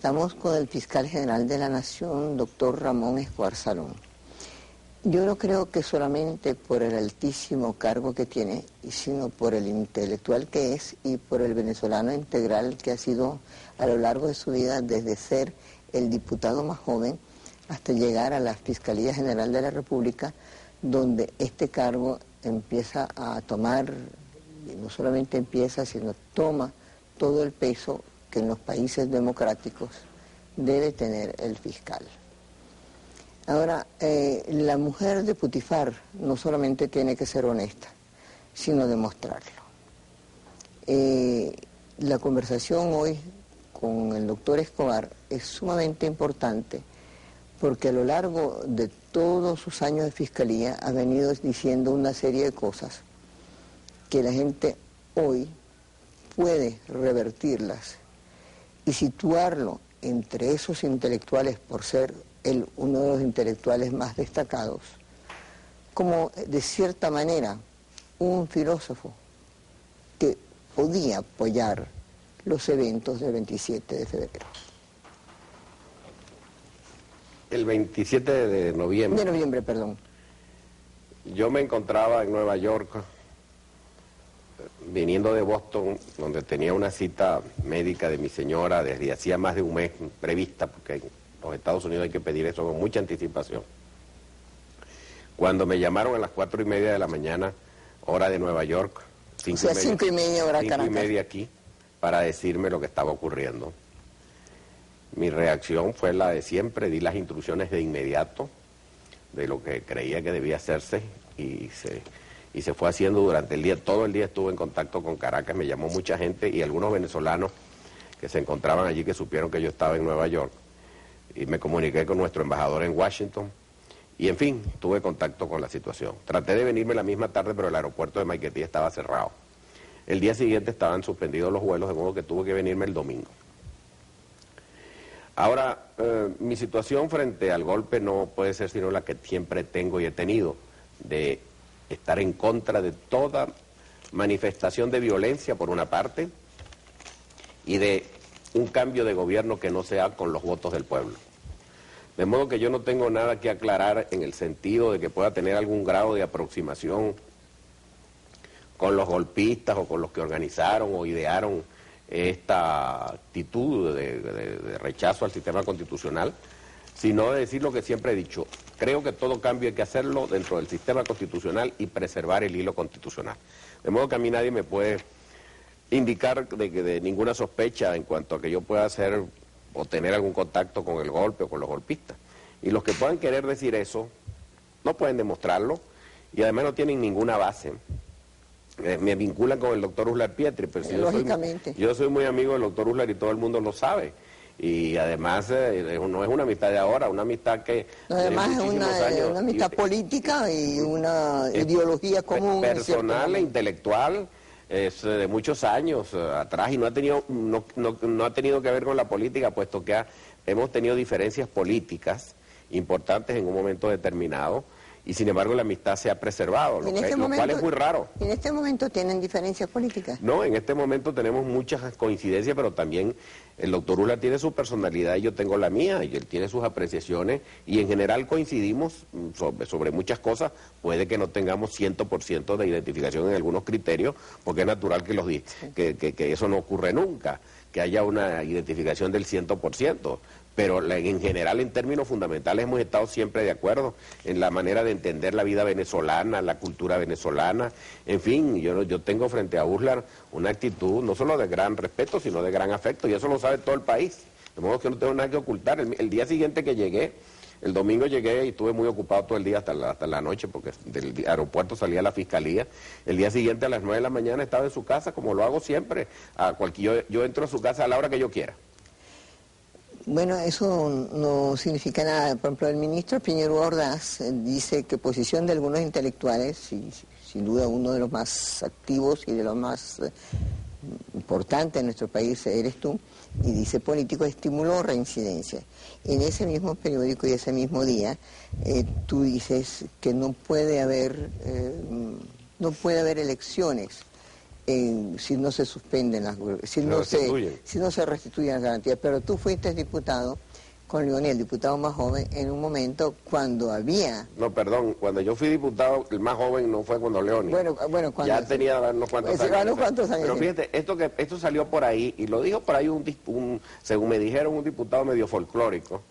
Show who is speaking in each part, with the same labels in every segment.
Speaker 1: Estamos con el fiscal general de la Nación, doctor Ramón Escobar Salón. Yo no creo que solamente por el altísimo cargo que tiene, sino por el intelectual que es y por el venezolano integral que ha sido a lo largo de su vida, desde ser el diputado más joven hasta llegar a la Fiscalía General de la República, donde este cargo empieza a tomar, y no solamente empieza, sino toma todo el peso que en los países democráticos debe tener el fiscal. Ahora, la mujer de Putifar no solamente tiene que ser honesta, sino demostrarlo. La conversación hoy con el doctor Escobar es sumamente importante porque a lo largo de todos sus años de fiscalía ha venido diciendo una serie de cosas que la gente hoy puede revertirlas y situarlo entre esos intelectuales por ser él uno de los intelectuales más destacados, como de cierta manera un filósofo que podía apoyar los eventos del 27 de febrero.
Speaker 2: El 27 de noviembre.
Speaker 1: De noviembre, perdón.
Speaker 2: Yo me encontraba en Nueva York, viniendo de Boston, donde tenía una cita médica de mi señora desde hacía más de un mes prevista, porque en los Estados Unidos hay que pedir eso con mucha anticipación. Cuando me llamaron a las 4:30 de la mañana, hora de Nueva York,
Speaker 1: 5:30 hora Caracas.
Speaker 2: 5:30 aquí, para decirme lo que estaba ocurriendo. Mi reacción fue la de siempre, di las instrucciones de inmediato de lo que creía que debía hacerse y se fue haciendo durante el día. Todo el día estuve en contacto con Caracas, me llamó mucha gente y algunos venezolanos que se encontraban allí que supieron que yo estaba en Nueva York. Y me comuniqué con nuestro embajador en Washington y, en fin, tuve contacto con la situación. Traté de venirme la misma tarde, pero el aeropuerto de Maiquetía estaba cerrado. El día siguiente estaban suspendidos los vuelos, de modo que tuve que venirme el domingo. Ahora, mi situación frente al golpe no puede ser sino la que siempre tengo y he tenido, de estar en contra de toda manifestación de violencia, por una parte, y de un cambio de gobierno que no sea con los votos del pueblo. De modo que yo no tengo nada que aclarar en el sentido de que pueda tener algún grado de aproximación con los golpistas o con los que organizaron o idearon esta actitud de rechazo al sistema constitucional, sino de decir lo que siempre he dicho. Creo que todo cambio hay que hacerlo dentro del sistema constitucional y preservar el hilo constitucional. De modo que a mí nadie me puede indicar de ninguna sospecha en cuanto a que yo pueda hacer o tener algún contacto con el golpe o con los golpistas. Y los que puedan querer decir eso no pueden demostrarlo y además no tienen ninguna base. Me vinculan con el doctor Uslar Pietri, pero si yo soy muy amigo del doctor Uslar y todo el mundo lo sabe. Y además no es una amistad de ahora, una amistad que...
Speaker 1: No, además es una amistad política y una ideología común.
Speaker 2: Personal e intelectual, es de muchos años atrás y no ha tenido que ver con la política, puesto que hemos tenido diferencias políticas importantes en un momento determinado. Y sin embargo la amistad se ha preservado, lo cual es muy raro.
Speaker 1: ¿En este momento tienen diferencias políticas?
Speaker 2: No, en este momento tenemos muchas coincidencias, pero también el doctor Uslar tiene su personalidad y yo tengo la mía, y él tiene sus apreciaciones, y en general coincidimos sobre muchas cosas. Puede que no tengamos 100% de identificación en algunos criterios, porque es natural que eso no ocurre nunca, que haya una identificación del 100%. Pero en general, en términos fundamentales, hemos estado siempre de acuerdo en la manera de entender la vida venezolana, la cultura venezolana. En fin, yo tengo frente a Uslar una actitud no solo de gran respeto, sino de gran afecto, y eso lo sabe todo el país. De modo que no tengo nada que ocultar. El día siguiente que llegué, el domingo llegué y estuve muy ocupado todo el día hasta la noche, porque del aeropuerto salía a la fiscalía. El día siguiente a las 9 de la mañana estaba en su casa, como lo hago siempre. Yo entro a su casa a la hora que yo quiera.
Speaker 1: Bueno, eso no significa nada. Por ejemplo, el ministro Piñero Ordaz dice que posición de algunos intelectuales, y sin duda uno de los más activos y de los más importantes en nuestro país eres tú, y dice político estimuló reincidencia. En ese mismo periódico y ese mismo día, tú dices que no puede haber elecciones si no se suspenden si no se restituyen las garantías. Pero tú fuiste diputado con Leoni, el diputado más joven, en un momento cuando había...
Speaker 2: No, perdón, cuando yo fui diputado, el más joven no fue cuando Leoni.
Speaker 1: Bueno, cuando...
Speaker 2: Ya tenía unos cuantos años. Pero
Speaker 1: sí.
Speaker 2: fíjate, esto salió por ahí, y lo dijo por ahí según me dijeron, un diputado medio folclórico,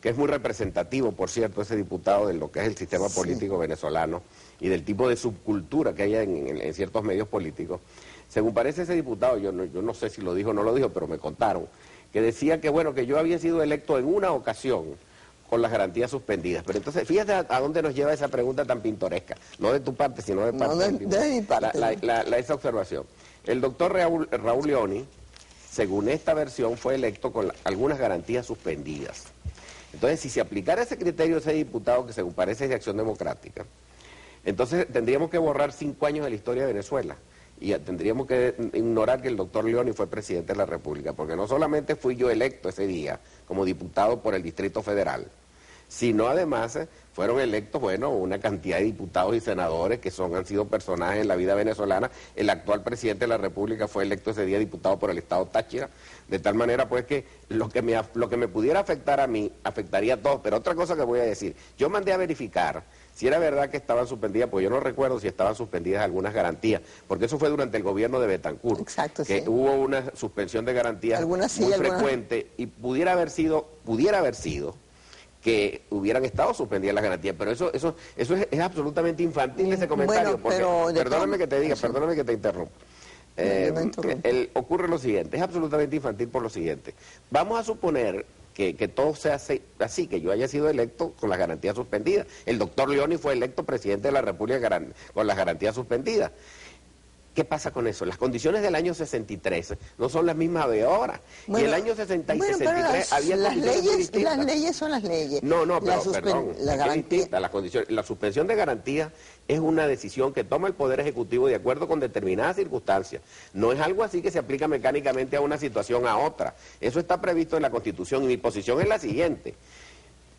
Speaker 2: que es muy representativo, por cierto, ese diputado de lo que es el sistema político venezolano y del tipo de subcultura que hay en ciertos medios políticos. Según parece ese diputado, yo no sé si lo dijo o no lo dijo, pero me contaron, que decía que bueno, que yo había sido electo en una ocasión con las garantías suspendidas. Pero entonces, fíjate a dónde nos lleva esa pregunta tan pintoresca, no de tu parte, sino de parte
Speaker 1: de mi parte.
Speaker 2: Esa observación. El doctor Raúl Leoni, según esta versión, fue electo con algunas garantías suspendidas. Entonces, si se aplicara ese criterio a ese diputado, que según parece es de Acción Democrática, entonces tendríamos que borrar 5 años de la historia de Venezuela. Y tendríamos que ignorar que el doctor Leoni fue presidente de la República, porque no solamente fui yo electo ese día como diputado por el Distrito Federal, sino además fueron electos, bueno, una cantidad de diputados y senadores que han sido personajes en la vida venezolana. El actual presidente de la República fue electo ese día diputado por el Estado Táchira, de tal manera pues que lo que me pudiera afectar a mí, afectaría a todos. Pero otra cosa que voy a decir, yo mandé a verificar si era verdad que estaban suspendidas, porque yo no recuerdo si estaban suspendidas algunas garantías, porque eso fue durante el gobierno de Betancur.
Speaker 1: Exacto,
Speaker 2: que
Speaker 1: sí.
Speaker 2: Hubo una suspensión de garantías muy frecuente, y pudiera haber sido que hubieran estado suspendidas las garantías, pero eso es absolutamente infantil, ese comentario.
Speaker 1: Bueno,
Speaker 2: perdóname que te diga, perdóname que te interrumpa. Ocurre lo siguiente, es absolutamente infantil por lo siguiente. Vamos a suponer que todo sea así, que yo haya sido electo con las garantías suspendidas. El doctor Leoni fue electo presidente de la República con las garantías suspendidas. ¿Qué pasa con eso? Las condiciones del año 63 no son las mismas de ahora.
Speaker 1: Bueno,
Speaker 2: y el año 60 y
Speaker 1: bueno,
Speaker 2: 63 había condiciones muy distintas.
Speaker 1: Las leyes son las leyes.
Speaker 2: No, pero perdón,
Speaker 1: es
Speaker 2: distinta. La suspensión de garantías es una decisión que toma el Poder Ejecutivo de acuerdo con determinadas circunstancias. No es algo así que se aplica mecánicamente a una situación a otra. Eso está previsto en la Constitución, y mi posición es la siguiente.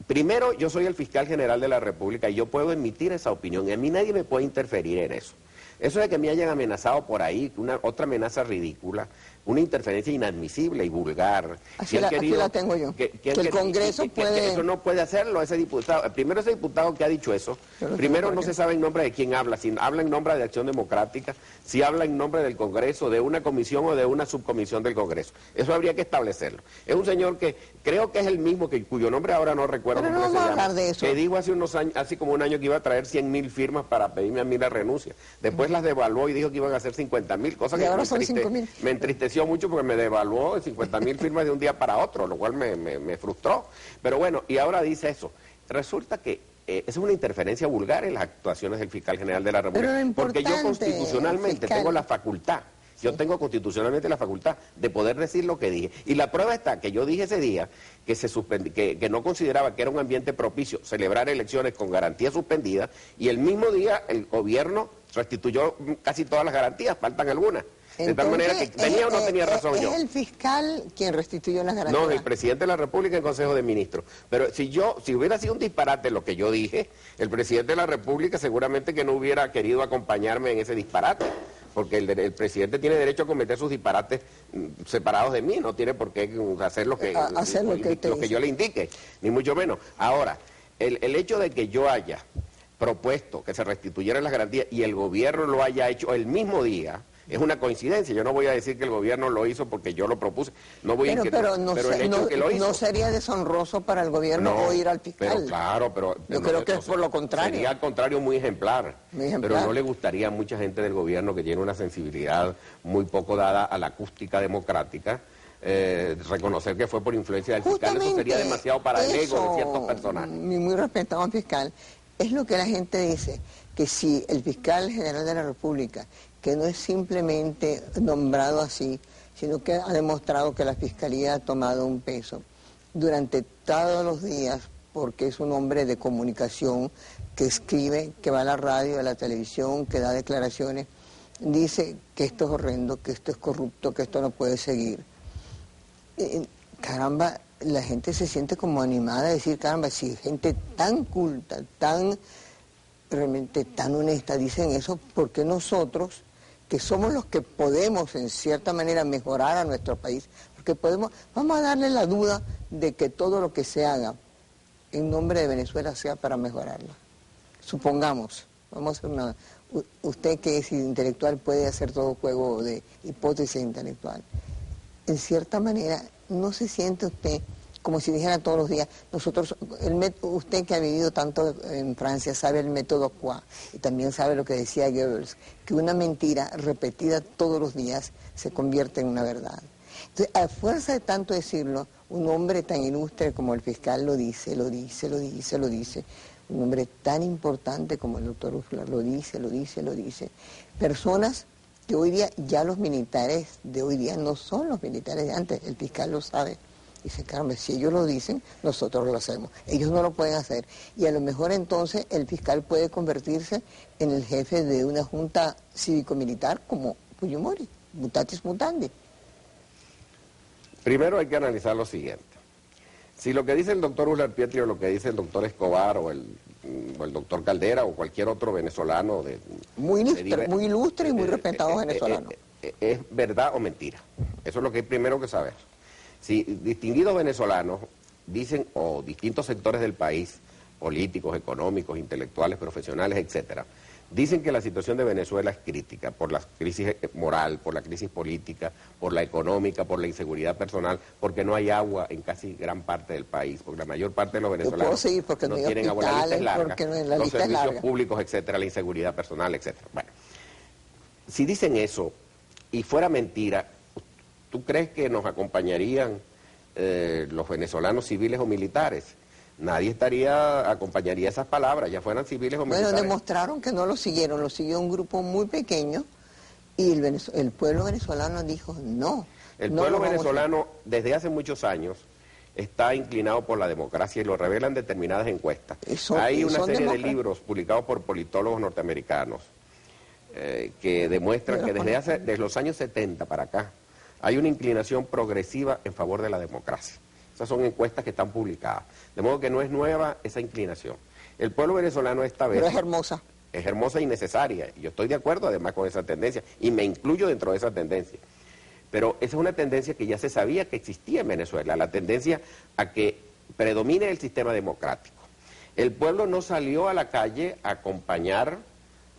Speaker 2: Primero, yo soy el fiscal general de la República y yo puedo emitir esa opinión, y a mí nadie me puede interferir en eso. Eso de que me hayan amenazado por ahí, otra amenaza ridícula, una interferencia inadmisible y vulgar.
Speaker 1: Aquí la tengo yo. Que el Congreso puede...
Speaker 2: Que eso no puede hacerlo ese diputado. Primero, ese diputado que ha dicho eso, primero no se sabe en nombre de quién habla, si habla en nombre de Acción Democrática, si habla en nombre del Congreso, de una comisión o de una subcomisión del Congreso. Eso habría que establecerlo. Es un señor que creo que es el mismo, cuyo nombre ahora no recuerdo
Speaker 1: cómo
Speaker 2: se llama,
Speaker 1: de eso.
Speaker 2: que dijo hace unos años, así como un año, que iba a traer 100,000 firmas para pedirme a mí la renuncia. Después las devaluó y dijo que iban a ser 50,000, cosas que
Speaker 1: ahora son 5,000.
Speaker 2: Me entristeció mucho porque me devaluó 50,000 firmas de un día para otro, lo cual me frustró. Pero bueno, y ahora dice eso. Resulta que es una interferencia vulgar en las actuaciones del fiscal general de la República, porque yo constitucionalmente tengo la facultad. Yo tengo constitucionalmente la facultad de poder decir lo que dije. Y la prueba está que yo dije ese día que no consideraba que era un ambiente propicio celebrar elecciones con garantías suspendidas, y el mismo día el gobierno restituyó casi todas las garantías, faltan algunas. De tal manera que tenía o no tenía razón yo.
Speaker 1: ¿Es el fiscal quien restituyó las garantías?
Speaker 2: No, el presidente de la República en Consejo de Ministros. Pero si hubiera sido un disparate lo que yo dije, el presidente de la República seguramente que no hubiera querido acompañarme en ese disparate, porque el presidente tiene derecho a cometer sus disparates separados de mí, no tiene por qué hacer lo que yo le indique, ni mucho menos. Ahora, el hecho de que yo haya propuesto que se restituyeran las garantías y el gobierno lo haya hecho el mismo día, es una coincidencia. Yo no voy a decir que el gobierno lo hizo porque yo lo propuse. No voy
Speaker 1: pero
Speaker 2: el hecho de que lo hizo.
Speaker 1: ¿No sería deshonroso para el gobierno ir al fiscal? Yo creo que es por lo contrario.
Speaker 2: Sería al contrario muy ejemplar. Pero no le gustaría a mucha gente del gobierno, que tiene una sensibilidad muy poco dada a la acústica democrática, reconocer que fue por influencia del fiscal. Eso sería demasiado para el ego de ciertos personajes.
Speaker 1: Mi muy respetado fiscal, es lo que la gente dice, que si el fiscal general de la República, que no es simplemente nombrado así, sino que ha demostrado que la Fiscalía ha tomado un peso durante todos los días, porque es un hombre de comunicación, que escribe, que va a la radio, a la televisión, que da declaraciones, dice que esto es horrendo, que esto es corrupto, que esto no puede seguir. Caramba, la gente se siente como animada a decir, caramba, si gente tan culta, realmente tan honesta dicen eso, ¿por qué nosotros, que somos los que podemos en cierta manera mejorar a nuestro país, porque vamos a darle la duda de que todo lo que se haga en nombre de Venezuela sea para mejorarla. Supongamos, vamos a hacer usted que es intelectual puede hacer todo juego de hipótesis intelectual. En cierta manera, ¿no se siente usted como si dijera todos los días, usted que ha vivido tanto en Francia sabe el método Qua, y también sabe lo que decía Goebbels, que una mentira repetida todos los días se convierte en una verdad? Entonces, a fuerza de tanto decirlo, un hombre tan ilustre como el fiscal lo dice, un hombre tan importante como el doctor Úrsula lo dice, personas que hoy día ya los militares de hoy día no son los militares de antes, el fiscal lo sabe. Dice, caramba, si ellos lo dicen, nosotros lo hacemos. Ellos no lo pueden hacer. Y a lo mejor entonces el fiscal puede convertirse en el jefe de una junta cívico-militar como Fujimori, mutatis mutandi.
Speaker 2: Primero hay que analizar lo siguiente. Si lo que dice el doctor Uller Pietri o lo que dice el doctor Escobar o el doctor Caldera o cualquier otro venezolano
Speaker 1: muy ilustre y muy respetado venezolano,
Speaker 2: es verdad o mentira. Eso es lo que hay primero que saber. Si distinguidos venezolanos dicen, o distintos sectores del país, políticos, económicos, intelectuales, profesionales, etcétera, dicen que la situación de Venezuela es crítica por la crisis moral, por la crisis política, por la económica, por la inseguridad personal, porque no hay agua en casi gran parte del país, porque la mayor parte de los venezolanos no tienen agua, la lista es larga, los servicios públicos, etcétera, la inseguridad personal, etcétera. Bueno, si dicen eso y fuera mentira, ¿tú crees que nos acompañarían los venezolanos civiles o militares? Nadie acompañaría esas palabras, ya fueran civiles o militares.
Speaker 1: Bueno, demostraron que no lo siguieron, lo siguió un grupo muy pequeño y el pueblo venezolano dijo no.
Speaker 2: El pueblo venezolano desde hace muchos años está inclinado por la democracia y lo revelan determinadas encuestas. Hay una serie de libros publicados por politólogos norteamericanos que demuestran que desde los años 70 para acá hay una inclinación progresiva en favor de la democracia. Esas son encuestas que están publicadas. De modo que no es nueva esa inclinación. El pueblo venezolano esta vez...
Speaker 1: Pero es hermosa.
Speaker 2: Es hermosa y necesaria. Yo estoy de acuerdo además con esa tendencia y me incluyo dentro de esa tendencia. Pero esa es una tendencia que ya se sabía que existía en Venezuela, la tendencia a que predomine el sistema democrático. El pueblo no salió a la calle a acompañar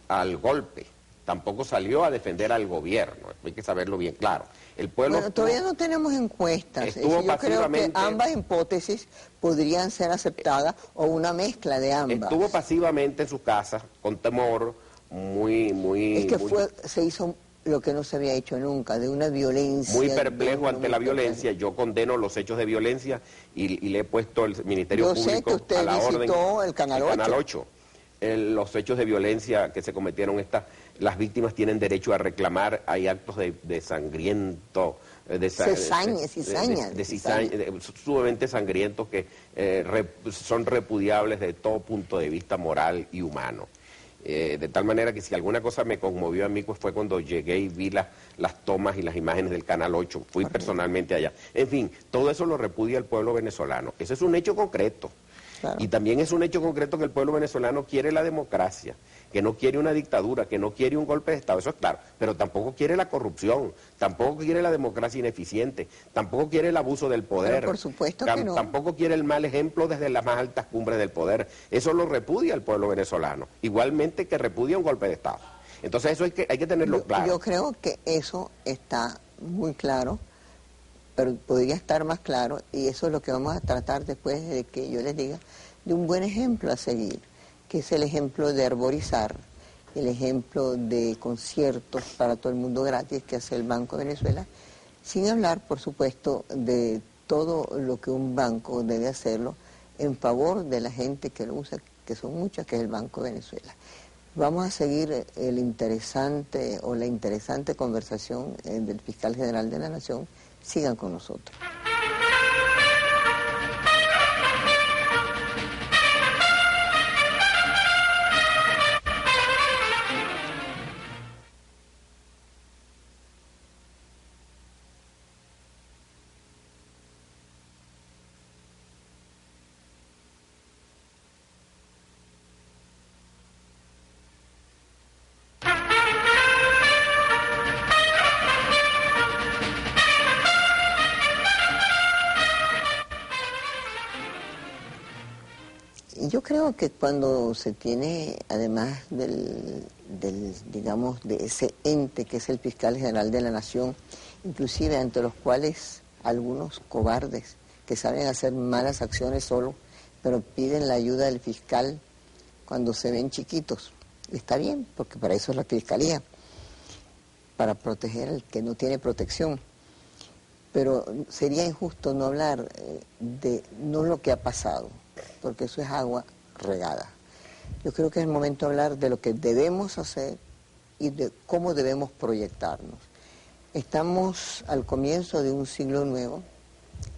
Speaker 2: al golpe, tampoco salió a defender al gobierno, hay que saberlo bien claro. El pueblo
Speaker 1: todavía no tenemos encuestas. Yo creo que ambas hipótesis podrían ser aceptadas o una mezcla de ambas.
Speaker 2: Estuvo pasivamente en su casa, con temor,
Speaker 1: se hizo lo que no se había hecho nunca, de una violencia.
Speaker 2: Muy perplejo ante la violencia. Yo condeno los hechos de violencia y le he puesto el Ministerio Público a la orden.
Speaker 1: Visitó el Canal 8.
Speaker 2: Canal 8. Los hechos de violencia que se cometieron las víctimas tienen derecho a reclamar, hay actos de sangriento, sumamente sangrientos que son repudiables de todo punto de vista moral y humano. De tal manera que si alguna cosa me conmovió a mí pues fue cuando llegué y vi las tomas y las imágenes del Canal 8, fui personalmente allá. En fin, todo eso lo repudia el pueblo venezolano, eso es un hecho concreto. Claro. Y también es un hecho concreto que el pueblo venezolano quiere la democracia, que no quiere una dictadura, que no quiere un golpe de Estado, eso es claro, pero tampoco quiere la corrupción, tampoco quiere la democracia ineficiente, tampoco quiere el abuso del poder,
Speaker 1: pero por supuesto que no.
Speaker 2: Tampoco quiere el mal ejemplo desde las más altas cumbres del poder, eso lo repudia el pueblo venezolano, igualmente que repudia un golpe de Estado. Entonces eso hay que tenerlo claro.
Speaker 1: Yo creo que eso está muy claro, pero podría estar más claro, y eso es lo que vamos a tratar después de que yo les diga, de un buen ejemplo a seguir, que es el ejemplo de arborizar, el ejemplo de conciertos para todo el mundo gratis que hace el Banco de Venezuela, sin hablar, por supuesto, de todo lo que un banco debe hacerlo en favor de la gente que lo usa, que son muchas, que es el Banco de Venezuela. Vamos a seguir la interesante conversación del fiscal general de la Nación. Sigan con nosotros. Yo creo que cuando se tiene, además digamos, de ese ente que es el fiscal general de la Nación, inclusive ante los cuales algunos cobardes que saben hacer malas acciones solo, pero piden la ayuda del fiscal cuando se ven chiquitos. Está bien, porque para eso es la fiscalía, para proteger al que no tiene protección. Pero sería injusto no hablar de no lo que ha pasado, porque eso es agua regada. Yo creo que es el momento de hablar de lo que debemos hacer y de cómo debemos proyectarnos. Estamos al comienzo de un siglo nuevo.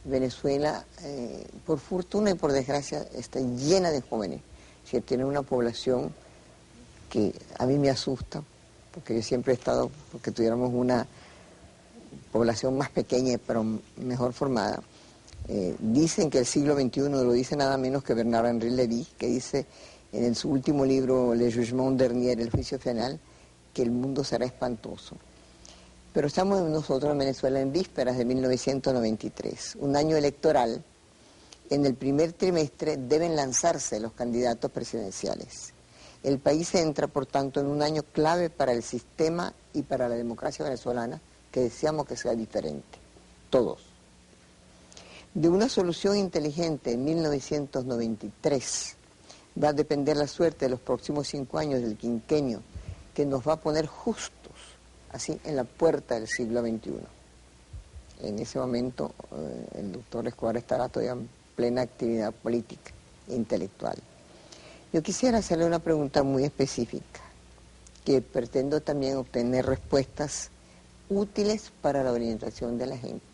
Speaker 1: Venezuela, por fortuna y por desgracia, está llena de jóvenes. Si tiene una población que a mí me asusta, porque yo siempre he estado, porque tuviéramos una población más pequeña pero mejor formada. Dicen que el siglo XXI lo dice nada menos que Bernard-Henri Lévy, que dice en su último libro, Le Jugement Dernier, el juicio final, que el mundo será espantoso. Pero estamos nosotros en Venezuela en vísperas de 1993, un año electoral. En el primer trimestre deben lanzarse los candidatos presidenciales. El país entra, por tanto, en un año clave para el sistema y para la democracia venezolana, que deseamos que sea diferente, todos. De una solución inteligente en 1993 va a depender la suerte de los próximos 5 años del quinquenio, que nos va a poner justos, así, en la puerta del siglo XXI. En ese momento el doctor Escobar estará todavía en plena actividad política e intelectual. Yo quisiera hacerle una pregunta muy específica, que pretendo también obtener respuestas útiles para la orientación de la gente.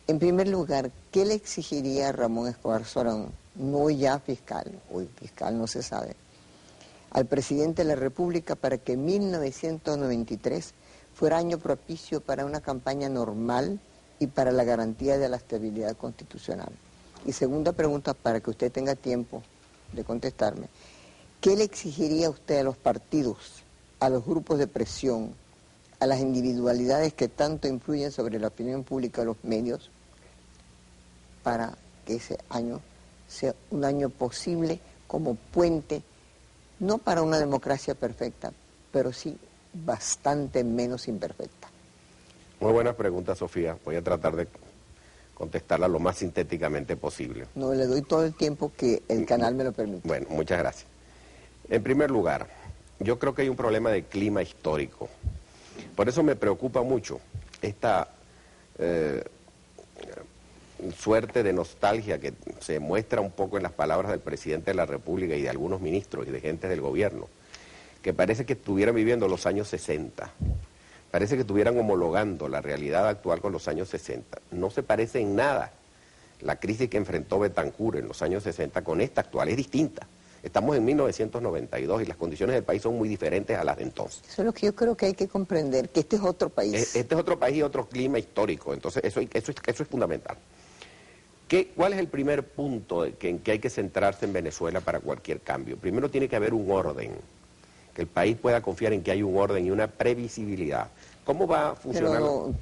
Speaker 1: En primer lugar, ¿qué le exigiría a Ramón Escobar Solón, no ya fiscal, hoy fiscal no se sabe, al presidente de la República para que 1993 fuera año propicio para una campaña normal y para la garantía de la estabilidad constitucional? Y segunda pregunta, para que usted tenga tiempo de contestarme, ¿qué le exigiría usted a los partidos, a los grupos de presión, a las individualidades que tanto influyen sobre la opinión pública de los medios, para que ese año sea un año posible como puente, no para una democracia perfecta, pero sí bastante menos imperfecta?
Speaker 2: Muy buena pregunta, Sofía. Voy a tratar de contestarla lo más sintéticamente posible.
Speaker 1: No, le doy todo el tiempo que el canal me lo permite.
Speaker 2: Bueno, muchas gracias. En primer lugar, yo creo que hay un problema de clima histórico. Por eso me preocupa mucho esta suerte de nostalgia que se muestra un poco en las palabras del presidente de la República y de algunos ministros y de gente del gobierno, que parece que estuvieran viviendo los años 60. Parece que estuvieran homologando la realidad actual con los años 60. No se parece en nada la crisis que enfrentó Betancur en los años 60 con esta actual. Es distinta. Estamos en 1992 y las condiciones del país son muy diferentes a las de entonces.
Speaker 1: Eso es lo que yo creo que hay que comprender, que este es otro país.
Speaker 2: Este es otro país y otro clima histórico. Entonces eso es fundamental. ¿Cuál es el primer punto en que hay que centrarse en Venezuela para cualquier cambio? Primero tiene que haber un orden. Que el país pueda confiar en que hay un orden y una previsibilidad. ¿Cómo va a funcionar?
Speaker 1: Pero,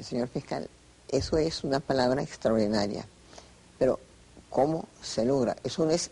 Speaker 1: señor fiscal, eso es una palabra extraordinaria. Pero, ¿cómo se logra? Eso no es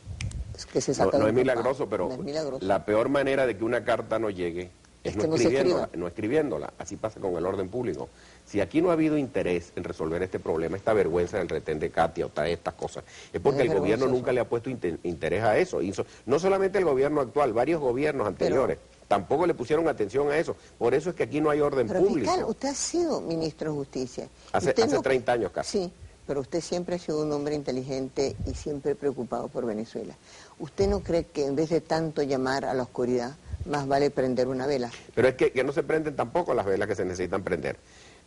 Speaker 1: que se saca
Speaker 2: no
Speaker 1: de
Speaker 2: es milagroso, pero
Speaker 1: no es milagroso.
Speaker 2: La peor manera de que una carta no llegue es no escribiéndola. Así pasa con el orden público. Si aquí no ha habido interés en resolver este problema, esta vergüenza del retén de Katia o todas estas cosas, es porque el gobierno nunca le ha puesto interés a eso. Y no solamente el gobierno actual, varios gobiernos anteriores tampoco le pusieron atención a eso. Por eso es que aquí no hay orden público.
Speaker 1: Fiscal, usted ha sido ministro de Justicia.
Speaker 2: Hace 30 años casi.
Speaker 1: Sí, pero usted siempre ha sido un hombre inteligente y siempre preocupado por Venezuela. ¿Usted no cree que en vez de tanto llamar a la oscuridad, más vale prender una vela?
Speaker 2: Pero es que no se prenden tampoco las velas que se necesitan prender.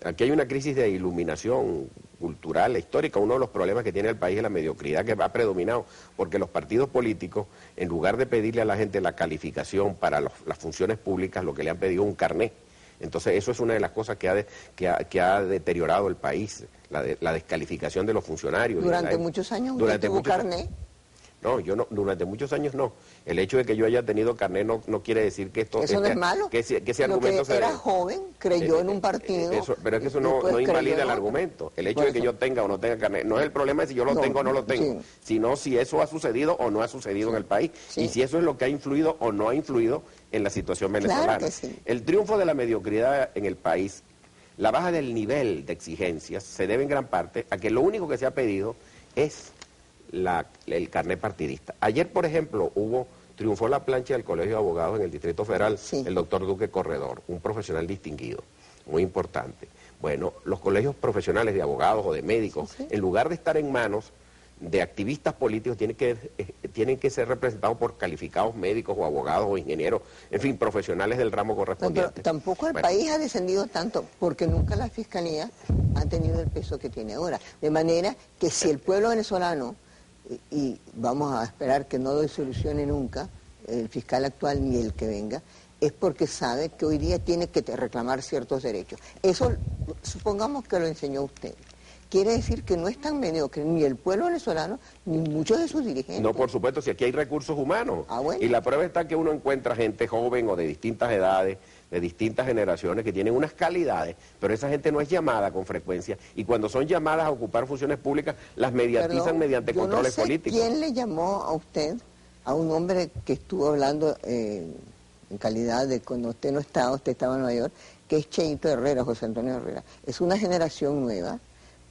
Speaker 2: Aquí hay una crisis de iluminación cultural, histórica. Uno de los problemas que tiene el país es la mediocridad que ha predominado, porque los partidos políticos, en lugar de pedirle a la gente la calificación para las funciones públicas, lo que le han pedido es un carné. Entonces eso es una de las cosas que ha deteriorado el país, la descalificación de los funcionarios.
Speaker 1: Durante muchos años usted tuvo carné.
Speaker 2: No, yo no, durante muchos años no. El hecho de que yo haya tenido carnet no quiere decir que esto...
Speaker 1: Eso no es malo.
Speaker 2: Que ese argumento
Speaker 1: que era joven, creyó en un partido...
Speaker 2: pero es que eso no invalida el argumento. El hecho de que yo tenga o no tenga carnet, no es el problema de si yo lo tengo o no lo tengo, sino si eso ha sucedido o no ha sucedido en el país, y si eso es lo que ha influido o no ha influido en la situación venezolana.
Speaker 1: Claro que sí.
Speaker 2: El triunfo de la mediocridad en el país, la baja del nivel de exigencias, se debe en gran parte a que lo único que se ha pedido es el carnet partidista. Ayer, por ejemplo, triunfó la plancha del Colegio de Abogados en el Distrito Federal, el doctor Duque Corredor, un profesional distinguido, muy importante. Bueno, los colegios profesionales de abogados o de médicos, en lugar de estar en manos de activistas políticos, tienen que ser representados por calificados médicos o abogados o ingenieros, en fin, profesionales del ramo correspondiente.
Speaker 1: Pero tampoco el país ha descendido tanto, porque nunca la Fiscalía ha tenido el peso que tiene ahora. De manera que si el pueblo venezolano, y vamos a esperar que no lo solucione nunca el fiscal actual ni el que venga, es porque sabe que hoy día tiene que reclamar ciertos derechos. Eso, supongamos que lo enseñó usted. Quiere decir que no es tan mediocre ni el pueblo venezolano ni muchos de sus dirigentes.
Speaker 2: No, por supuesto, si aquí hay recursos humanos.
Speaker 1: Bueno.
Speaker 2: Y la prueba está que uno encuentra gente joven o de distintas edades, de distintas generaciones, que tienen unas calidades, pero esa gente no es llamada con frecuencia, y cuando son llamadas a ocupar funciones públicas, las mediatizan mediante controles políticos.
Speaker 1: ¿Quién le llamó a usted, a un hombre que estuvo hablando en calidad de cuando usted estaba en Nueva York, que es Cheito Herrera, José Antonio Herrera? Es una generación nueva,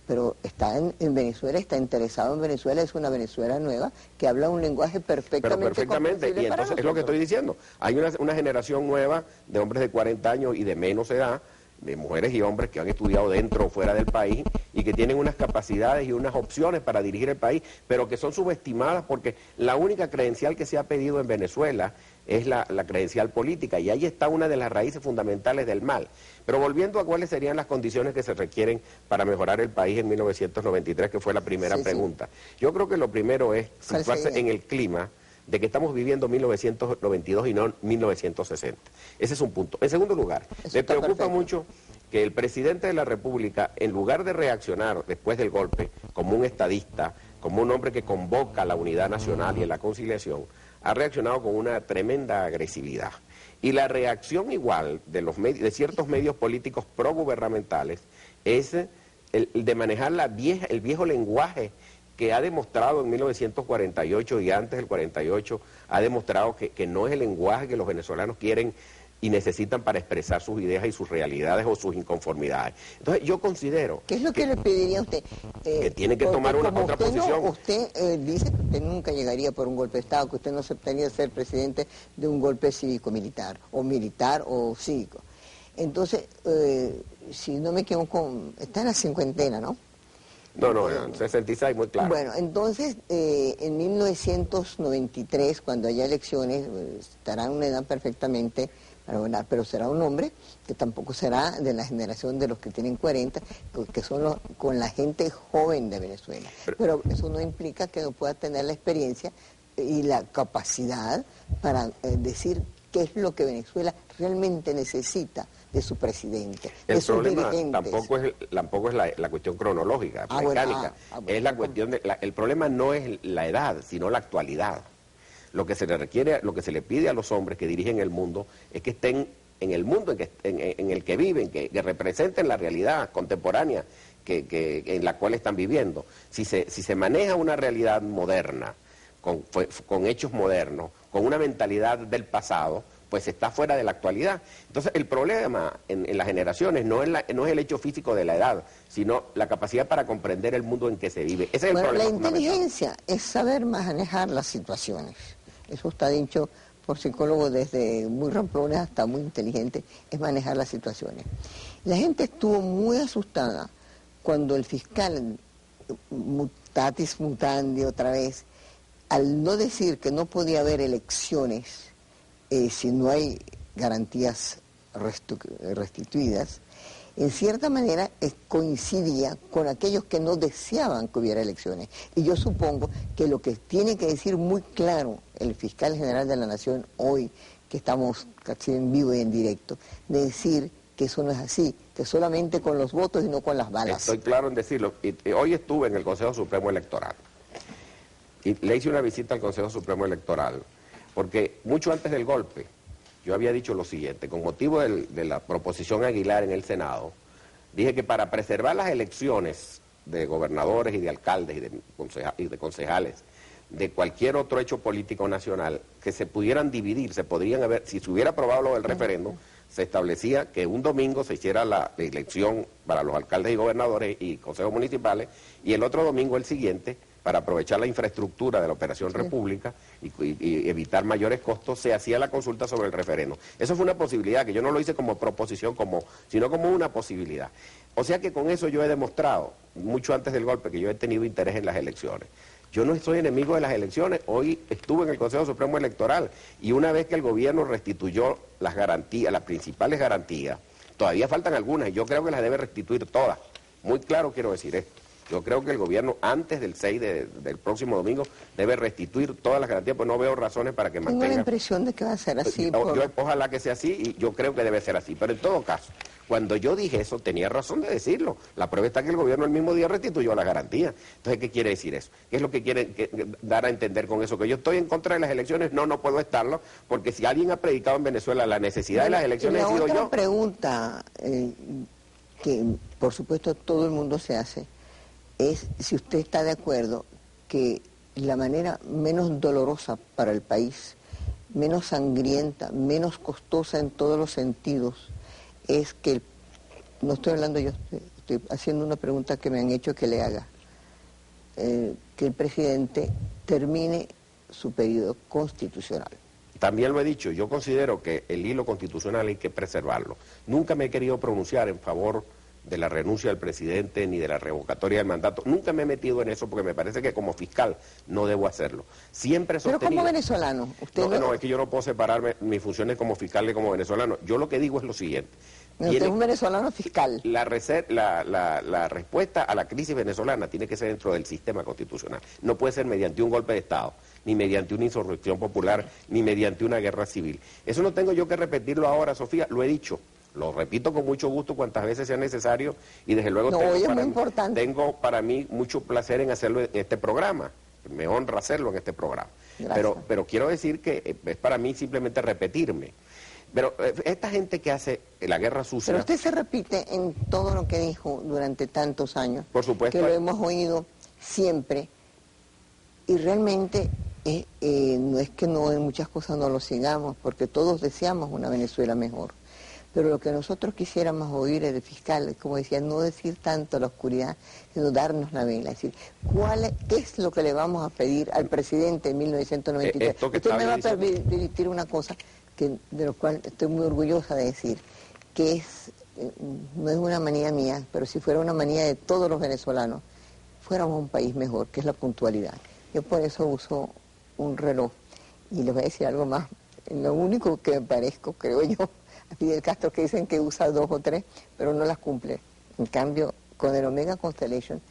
Speaker 1: pero está en Venezuela, está interesado en Venezuela, es una Venezuela nueva que habla un lenguaje perfectamente
Speaker 2: y entonces es lo que estoy diciendo. Hay una generación nueva de hombres de 40 años y de menos edad, de mujeres y hombres que han estudiado dentro o fuera del país y que tienen unas capacidades y unas opciones para dirigir el país, pero que son subestimadas porque la única credencial que se ha pedido en Venezuela es la credencial política, y ahí está una de las raíces fundamentales del mal. Pero volviendo a cuáles serían las condiciones que se requieren para mejorar el país en 1993, que fue la primera pregunta. Yo creo que lo primero es situarse en el clima de que estamos viviendo 1992 y no 1960. Ese es un punto. En segundo lugar, me preocupa mucho que el presidente de la República, en lugar de reaccionar después del golpe como un estadista, como un hombre que convoca a la unidad nacional y a la conciliación, ha reaccionado con una tremenda agresividad. Y la reacción igual de ciertos medios políticos progubernamentales es el de manejar el viejo lenguaje que ha demostrado en 1948 y antes del 48, ha demostrado que no es el lenguaje que los venezolanos quieren y necesitan para expresar sus ideas y sus realidades o sus inconformidades. Entonces yo considero...
Speaker 1: ¿Qué es lo que le pediría a usted?
Speaker 2: Que tiene que tomar una contraposición.
Speaker 1: Usted dice que usted nunca llegaría por un golpe de Estado, que usted no aceptaría ser presidente de un golpe cívico-militar, o cívico. Entonces, si no me equivoco, está en la cincuentena, ¿no?
Speaker 2: No, en 66, muy claro.
Speaker 1: Bueno, entonces, en 1993, cuando haya elecciones, estará en una edad perfectamente para gobernar, pero será un hombre que tampoco será de la generación de los que tienen 40, que son con la gente joven de Venezuela. Pero eso no implica que no pueda tener la experiencia y la capacidad para decir qué es lo que Venezuela realmente necesita de su presidente, de sus dirigentes.
Speaker 2: Tampoco es la cuestión cronológica, mecánica. Es la cuestión el problema no es la edad, sino la actualidad. Lo que se le requiere, lo que se le pide a los hombres que dirigen el mundo es que estén en el mundo en el que viven, que representen la realidad contemporánea en la cual están viviendo. Si se maneja una realidad moderna, con hechos modernos, con una mentalidad del pasado, pues está fuera de la actualidad. Entonces el problema en las generaciones no es el hecho físico de la edad, sino la capacidad para comprender el mundo en que se vive. Ese es el problema.
Speaker 1: La inteligencia es saber manejar las situaciones. Eso está dicho por psicólogos desde muy ramplones hasta muy inteligentes, es manejar las situaciones. La gente estuvo muy asustada cuando el fiscal, mutatis mutandi otra vez, al no decir que no podía haber elecciones si no hay garantías restituidas, en cierta manera coincidía con aquellos que no deseaban que hubiera elecciones. Y yo supongo que lo que tiene que decir muy claro el fiscal general de la Nación hoy, que estamos casi en vivo y en directo, de decir que eso no es así, que solamente con los votos y no con las balas.
Speaker 2: Estoy claro en decirlo. Hoy estuve en el Consejo Supremo Electoral. y le hice una visita al Consejo Supremo Electoral, porque mucho antes del golpe yo había dicho lo siguiente, con motivo de la proposición Aguilar en el Senado, dije que para preservar las elecciones de gobernadores y de alcaldes y de concejales, de cualquier otro hecho político nacional, que se pudieran dividir, se podrían haber, si se hubiera aprobado lo del referéndum, se establecía que un domingo se hiciera la elección para los alcaldes y gobernadores y consejos municipales, y el otro domingo, el siguiente, para aprovechar la infraestructura de la Operación República y evitar mayores costos, se hacía la consulta sobre el referéndum. Eso fue una posibilidad, que yo no lo hice como proposición, sino como una posibilidad. O sea que con eso yo he demostrado, mucho antes del golpe, que yo he tenido interés en las elecciones. Yo no soy enemigo de las elecciones, hoy estuve en el Consejo Supremo Electoral y una vez que el gobierno restituyó las garantías, las principales garantías, todavía faltan algunas y yo creo que las debe restituir todas. Muy claro quiero decir esto. Yo creo que el gobierno antes del 6 del próximo domingo debe restituir todas las garantías, pues no veo razones para que mantenga.
Speaker 1: Tengo la impresión de que va a ser así.
Speaker 2: Ojalá que sea así y yo creo que debe ser así, pero en todo caso, cuando yo dije eso tenía razón de decirlo. La prueba está que el gobierno el mismo día restituyó las garantías. Entonces, ¿qué quiere decir eso? ¿Qué es lo que quiere dar a entender con eso? ¿Que yo estoy en contra de las elecciones? No, no puedo estarlo, porque si alguien ha predicado en Venezuela la necesidad de las elecciones, he sido yo.
Speaker 1: La otra pregunta que por supuesto todo el mundo se hace es si usted está de acuerdo que la manera menos dolorosa para el país, menos sangrienta, menos costosa en todos los sentidos, es que, no estoy hablando yo, estoy haciendo una pregunta que me han hecho que le haga, que el presidente termine su periodo constitucional.
Speaker 2: También lo he dicho, yo considero que el hilo constitucional hay que preservarlo. Nunca me he querido pronunciar en favor de la renuncia del presidente ni de la revocatoria del mandato. Nunca me he metido en eso porque me parece que como fiscal no debo hacerlo. Siempre he sostenido...
Speaker 1: Pero como venezolano, usted...
Speaker 2: No, es que yo no puedo separarme mis funciones como fiscal y como venezolano. Yo lo que digo es lo siguiente.
Speaker 1: Usted es un venezolano fiscal.
Speaker 2: La respuesta a la crisis venezolana tiene que ser dentro del sistema constitucional. No puede ser mediante un golpe de Estado, ni mediante una insurrección popular, ni mediante una guerra civil. Eso no tengo yo que repetirlo ahora, Sofía, lo he dicho. Lo repito con mucho gusto cuantas veces sea necesario y desde luego tengo para mí mucho placer en hacerlo en este programa. Me honra hacerlo en este programa. Pero quiero decir que es para mí simplemente repetirme. Pero esta gente que hace la guerra sucia...
Speaker 1: Pero usted se repite en todo lo que dijo durante tantos años.
Speaker 2: Por supuesto.
Speaker 1: Que lo hemos oído siempre. Y realmente no es que no en muchas cosas no lo sigamos, porque todos deseamos una Venezuela mejor. Pero lo que nosotros quisiéramos oír es de fiscal, como decía, no decir tanto la oscuridad, sino darnos la vela, es decir, ¿qué es lo que le vamos a pedir al presidente en 1993? Usted me va a permitir una cosa de lo cual estoy muy orgullosa de decir, que no es una manía mía, pero si fuera una manía de todos los venezolanos, fuéramos un país mejor, que es la puntualidad. Yo por eso uso un reloj, y les voy a decir algo más, lo único que me parezco, creo yo, a Fidel Castro, que dicen que usa 2 o 3, pero no las cumple. En cambio, con el Omega Constellation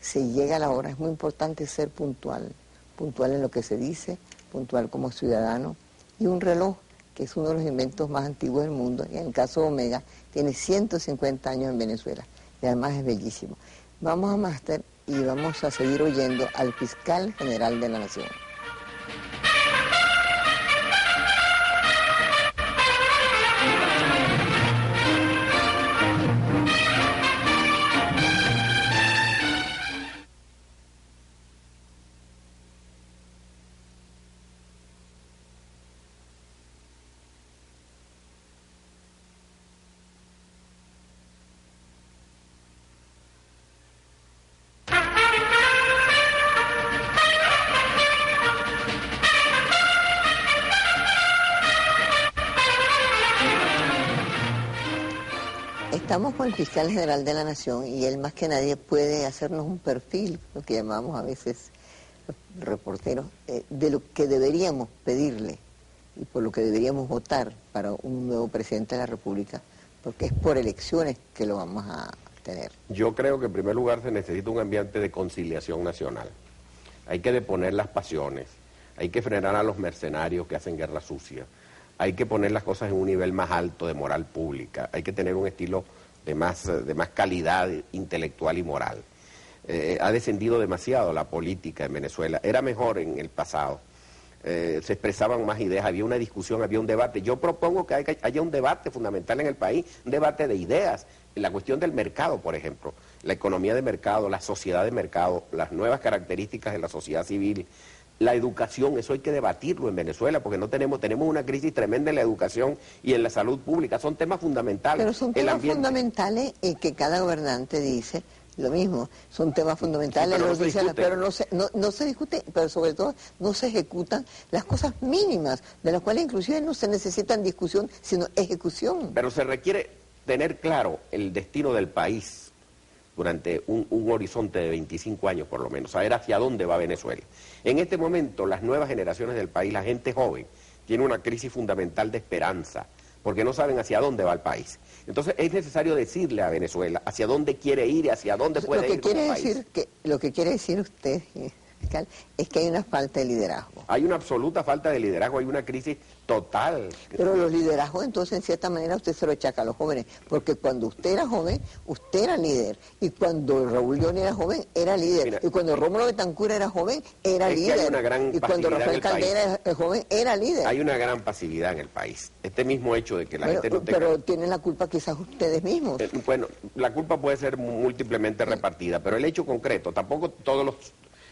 Speaker 1: se llega a la hora. Es muy importante ser puntual en lo que se dice, puntual como ciudadano. Y un reloj, que es uno de los inventos más antiguos del mundo, y en el caso de Omega, tiene 150 años en Venezuela, y además es bellísimo. Vamos a Máster y vamos a seguir oyendo al fiscal general de la Nación. Estamos con el fiscal general de la Nación y él más que nadie puede hacernos un perfil, lo que llamamos a veces los reporteros, de lo que deberíamos pedirle y por lo que deberíamos votar para un nuevo presidente de la República, porque es por elecciones que lo vamos a tener.
Speaker 2: Yo creo que en primer lugar se necesita un ambiente de conciliación nacional. Hay que deponer las pasiones, hay que frenar a los mercenarios que hacen guerra sucia. Hay que poner las cosas en un nivel más alto de moral pública, hay que tener un estilo de más calidad intelectual y moral. ha descendido demasiado la política en Venezuela. Era mejor en el pasado. Se expresaban más ideas, había una discusión, había un debate. Yo propongo que haya un debate fundamental en el país, un debate de ideas, la cuestión del mercado, por ejemplo, la economía de mercado, la sociedad de mercado, las nuevas características de la sociedad civil, la educación, eso hay que debatirlo en Venezuela, porque no tenemos una crisis tremenda en la educación y en la salud pública, son temas fundamentales.
Speaker 1: Pero son temas fundamentales que cada gobernante dice lo mismo, son temas fundamentales,
Speaker 2: sí,
Speaker 1: pero no se discute, pero sobre todo no se ejecutan las cosas mínimas, de las cuales inclusive no se necesitan discusión, sino ejecución.
Speaker 2: Pero se requiere tener claro el destino del país durante un horizonte de 25 años por lo menos, saber hacia dónde va Venezuela. En este momento las nuevas generaciones del país, la gente joven, tiene una crisis fundamental de esperanza, porque no saben hacia dónde va el país. Entonces es necesario decirle a Venezuela hacia dónde quiere ir y hacia dónde puede ir como país.
Speaker 1: Lo que quiere decir usted, fiscal, es que hay una falta de liderazgo.
Speaker 2: Hay una absoluta falta de liderazgo, hay una crisis total.
Speaker 1: Pero los liderazgos, entonces, en cierta manera, usted se lo achaca a los jóvenes, porque cuando usted era joven, usted era líder, y cuando Raúl León era joven, era líder,
Speaker 2: Mira,
Speaker 1: y cuando Rómulo Betancourt era joven, era líder,
Speaker 2: hay una gran
Speaker 1: y cuando Rafael Caldera era joven, era líder.
Speaker 2: Hay una gran pasividad en el país. Este mismo hecho de que la gente no tenga...
Speaker 1: Pero tienen la culpa quizás ustedes mismos.
Speaker 2: Bueno, la culpa puede ser múltiplemente repartida, pero el hecho concreto, tampoco todos los...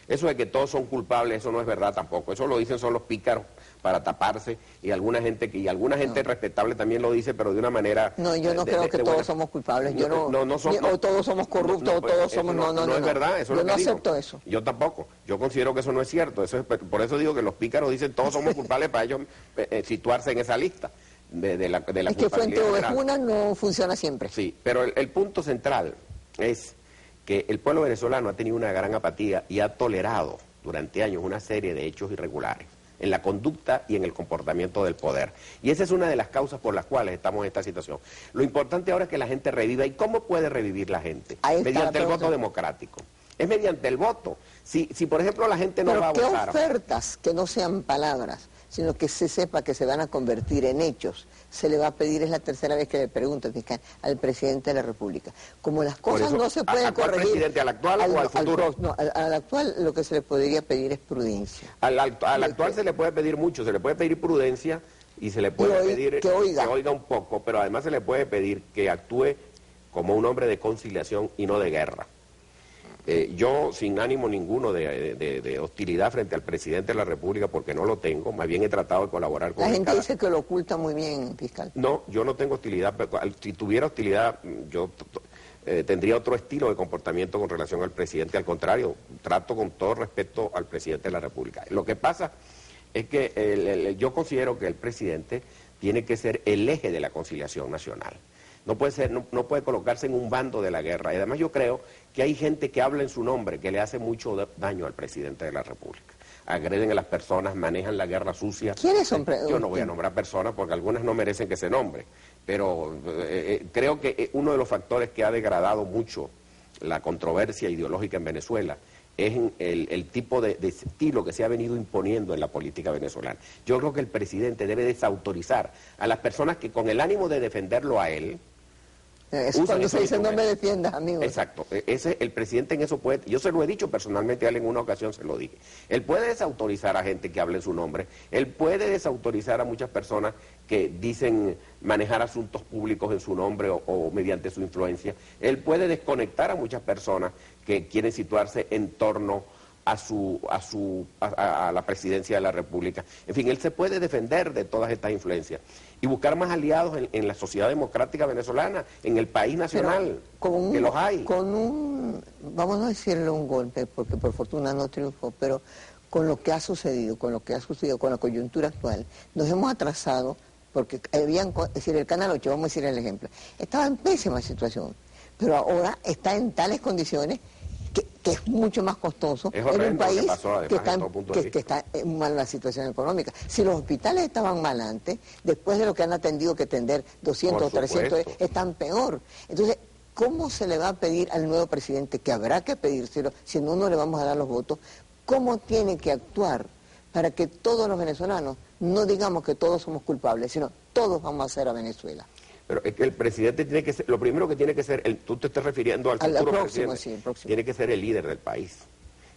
Speaker 2: Eso de que todos son culpables, eso no es verdad tampoco. Eso lo dicen son los pícaros para taparse y alguna gente respetable también lo dice, pero de una manera...
Speaker 1: No, yo no creo que todos somos culpables. O todos somos corruptos, o todos somos...
Speaker 2: No es verdad, eso
Speaker 1: yo no acepto eso.
Speaker 2: Yo tampoco. Yo considero que eso no es cierto. Por eso digo que los pícaros dicen todos somos culpables para ellos situarse en esa lista de la
Speaker 1: Es que Fuente Ovejuna no funciona siempre.
Speaker 2: Sí, pero el punto central es que el pueblo venezolano ha tenido una gran apatía y ha tolerado durante años una serie de hechos irregulares en la conducta y en el comportamiento del poder. Y esa es una de las causas por las cuales estamos en esta situación. Lo importante ahora es que la gente reviva. ¿Y cómo puede revivir la gente? Mediante el voto democrático. Es mediante el voto. Si por ejemplo, la gente no va a votar...
Speaker 1: ¿Qué ofertas que no sean palabras, sino que se sepa que se van a convertir en hechos, se le va a pedir? Es la tercera vez que le pregunto, fiscal, al presidente de la República? Como las cosas no se pueden corregir...
Speaker 2: ¿Al presidente, al actual o al futuro?
Speaker 1: Al actual lo que se le podría pedir es prudencia.
Speaker 2: Al actual se le puede pedir mucho, se le puede pedir prudencia y se le puede pedir que oiga un poco, pero además se le puede pedir que actúe como un hombre de conciliación y no de guerra. Yo, sin ánimo ninguno de hostilidad frente al presidente de la República, porque no lo tengo, más bien he tratado de colaborar con él.
Speaker 1: La gente dice que lo oculta muy bien, fiscal.
Speaker 2: No, yo no tengo hostilidad. Si tuviera hostilidad, yo tendría otro estilo de comportamiento con relación al presidente. Al contrario, trato con todo respeto al presidente de la República. Lo que pasa es que yo considero que el presidente tiene que ser el eje de la conciliación nacional. No puede colocarse en un bando de la guerra. Y además yo creo que hay gente que habla en su nombre que le hace mucho daño al presidente de la República. Agreden a las personas, manejan la guerra sucia.
Speaker 1: ¿Quiénes son?
Speaker 2: Yo no voy a nombrar personas porque algunas no merecen que se nombre. Pero creo que uno de los factores que ha degradado mucho la controversia ideológica en Venezuela es el tipo de estilo que se ha venido imponiendo en la política venezolana. Yo creo que el presidente debe desautorizar a las personas que con el ánimo de defenderlo a él...
Speaker 1: Eso cuando se dice no me defiendas, amigo.
Speaker 2: Exacto. El presidente en eso puede... Yo se lo he dicho personalmente a él en una ocasión, se lo dije. Él puede desautorizar a gente que hable en su nombre. Él puede desautorizar a muchas personas que dicen manejar asuntos públicos en su nombre o mediante su influencia. Él puede desconectar a muchas personas que quieren situarse en torno a la presidencia de la República. En fin, él se puede defender de todas estas influencias y buscar más aliados en la sociedad democrática venezolana, en el país nacional, que los hay.
Speaker 1: Vamos a decirle un golpe, porque por fortuna no triunfó, pero con lo que ha sucedido, con la coyuntura actual, nos hemos atrasado, porque es decir, el Canal 8, vamos a decir el ejemplo, estaba en pésima situación, pero ahora está en tales condiciones que es mucho más costoso en un país que está en mala situación económica. Si los hospitales estaban mal antes, después de lo que han tenido que atender 200 o 300, están peor. Entonces, ¿cómo se le va a pedir al nuevo presidente, que habrá que pedírselo, si no le vamos a dar los votos, cómo tiene que actuar para que todos los venezolanos no digamos que todos somos culpables, sino todos vamos a hacer a Venezuela?
Speaker 2: Pero es que el presidente tiene que ser, lo primero que tiene que ser, tú te estás refiriendo al futuro
Speaker 1: próximo,
Speaker 2: presidente,
Speaker 1: sí, el próximo.
Speaker 2: tiene que ser el líder del país.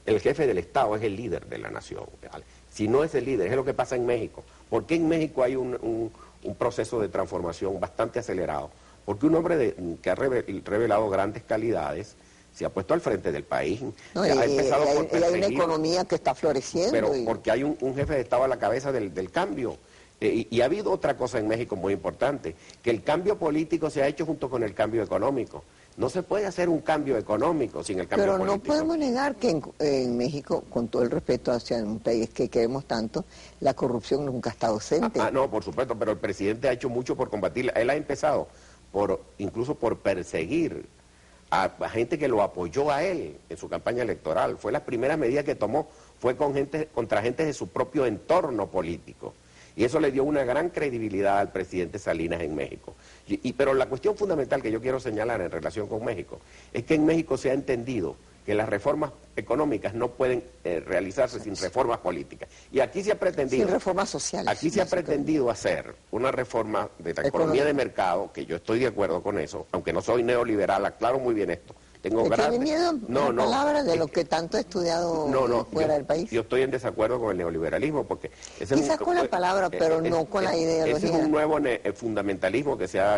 Speaker 2: El jefe del Estado es el líder de la nación. ¿Vale? Si no es el líder, es lo que pasa en México. ¿Por qué en México hay un proceso de transformación bastante acelerado? Porque un hombre que ha revelado grandes calidades se ha puesto al frente del país.
Speaker 1: No, ha empezado por perseguir, hay una economía que está floreciendo.
Speaker 2: Pero porque hay un jefe de Estado a la cabeza del cambio. Y ha habido otra cosa en México muy importante, que el cambio político se ha hecho junto con el cambio económico. No se puede hacer un cambio económico sin el cambio político.
Speaker 1: Pero no podemos negar que en México, con todo el respeto hacia un país que queremos tanto, la corrupción nunca ha estado ausente.
Speaker 2: No, por supuesto, pero el presidente ha hecho mucho por combatirla. Él ha empezado incluso por perseguir a gente que lo apoyó a él en su campaña electoral. Fue las primeras medidas que tomó, fue contra gente de su propio entorno político. Y eso le dio una gran credibilidad al presidente Salinas en México. Pero la cuestión fundamental que yo quiero señalar en relación con México es que en México se ha entendido que las reformas económicas no pueden realizarse sin reformas políticas. Y aquí se ha pretendido...
Speaker 1: Sin reformas sociales.
Speaker 2: Aquí se ha pretendido hacer una reforma de la economía de mercado, que yo estoy de acuerdo con eso, aunque no soy neoliberal, aclaro muy bien esto.
Speaker 1: ¿Tiene miedo a palabras de lo que tanto he estudiado fuera del país?
Speaker 2: Yo estoy en desacuerdo con el neoliberalismo porque...
Speaker 1: Quizás con la palabra, pero no con la ideología.
Speaker 2: Ese es un nuevo fundamentalismo que se ha